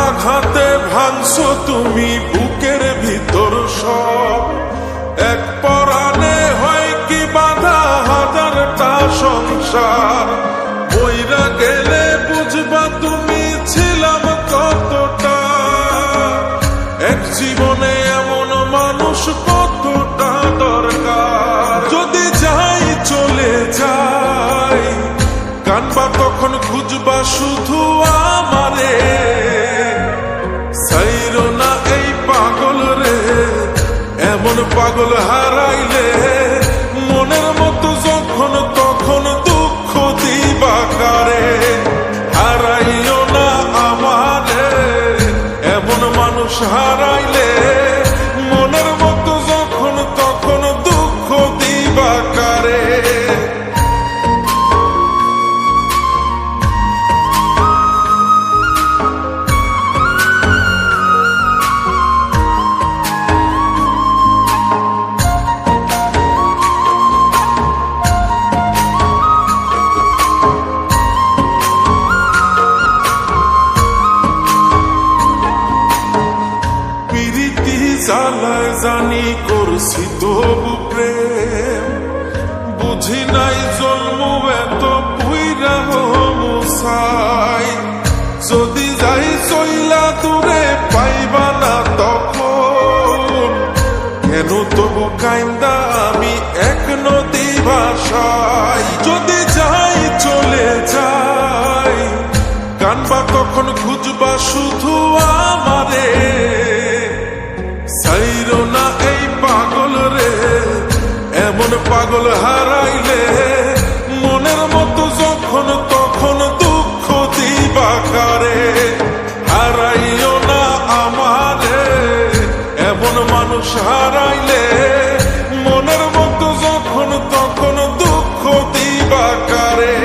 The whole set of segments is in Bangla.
আঘাতে ভাঙছো তুমি বুকের ভিতর সব, এক পরাণে হয় কি বাধা হাজারটা সংসার। বইরা গেলে বুঝবা তুমি ছিলাম কতটা, এক জীবনে এমন মানুষ কতটা দরকার। যদি যাই চলে যাই কানবা তখন খুঁজবা শুধু আমারে, সাইরো না এই পাগল রে, এমন পাগল হারাইলে মনের মতো যখন তখন দুঃখ দিবা কারে। হারাইও না আমারে, এমন মানুষ হারাইলে মনের মতো যখন তখন দুঃখ দিবা কারে। জ্বালায় জানি করছি তবু প্রেম, বুঝি নাই জন্ম এত পুইরা মুসাই। যদি যাই চইলা দূরে পাইবা না তখন, কেন তবু কাইন্দা আমি এক নদী ভাষাই। যদি যাই চলে যাই কানবা তখন খুঁজবা শুধু আমারে, সাইরো না এই পাগল রে, এমন পাগল হারাইলে মনের মতো যখন তখন দুঃখ দিবা কারে। হারাইও না আমারে, এমন মানুষ হারাইলে মনের মতো যখন তখন দুঃখ দিবা কারে।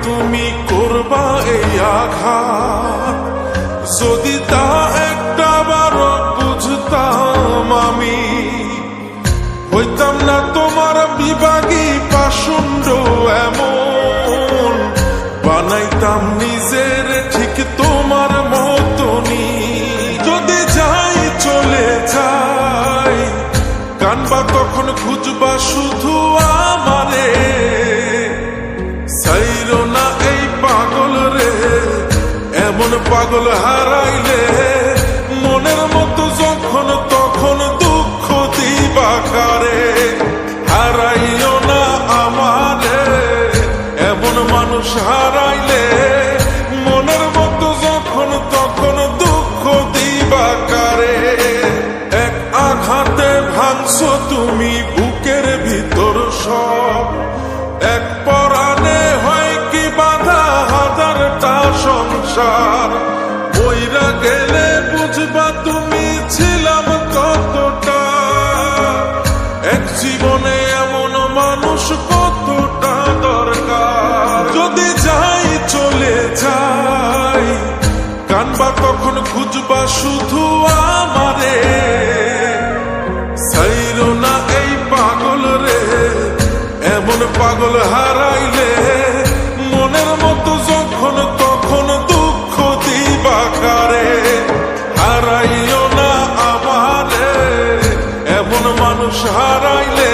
তুমি করবা এই আঘাত, যদি তা একটা বার বুঝতাম আমি, হইতাম না তোমার বিভাগী পাষণ্ড এমন। বানাইতাম নিজের ঠিক তোমার মতনই। যদি যাই চলে যাই কানবা তখন খুঁজবা শুধু আমারে, সাইরো না এই পাগল রে, এমন পাগল হারাইলে মনের মতো যখন তখন দুঃখ দিবা কারে। হারাইও না আমারে, এমন মানুষ হারাইলে মনের মতো যখন তখন দুঃখ দিবা কারে। এক আঘাতে ভাঙছো তুমি বুকের ভিতর সব, এক পরাণে হয় কি বাধা হাজারটা সংসার। বইরা গেলে বুঝবা তুমি ছিলাম কতটা, এক জীবনে এমন মানুষ কতটা দরকার। যদি যাই চলে যাই কানবা তখন খুঁজবা শুধু আমারে, সাইরো না এই পাগল রে, এমন পাগল হারাইলে মনের মতো যখন তখন দুঃখ দিবা কারে। হারাইও না আমারে, এমন মানুষ হারাইলে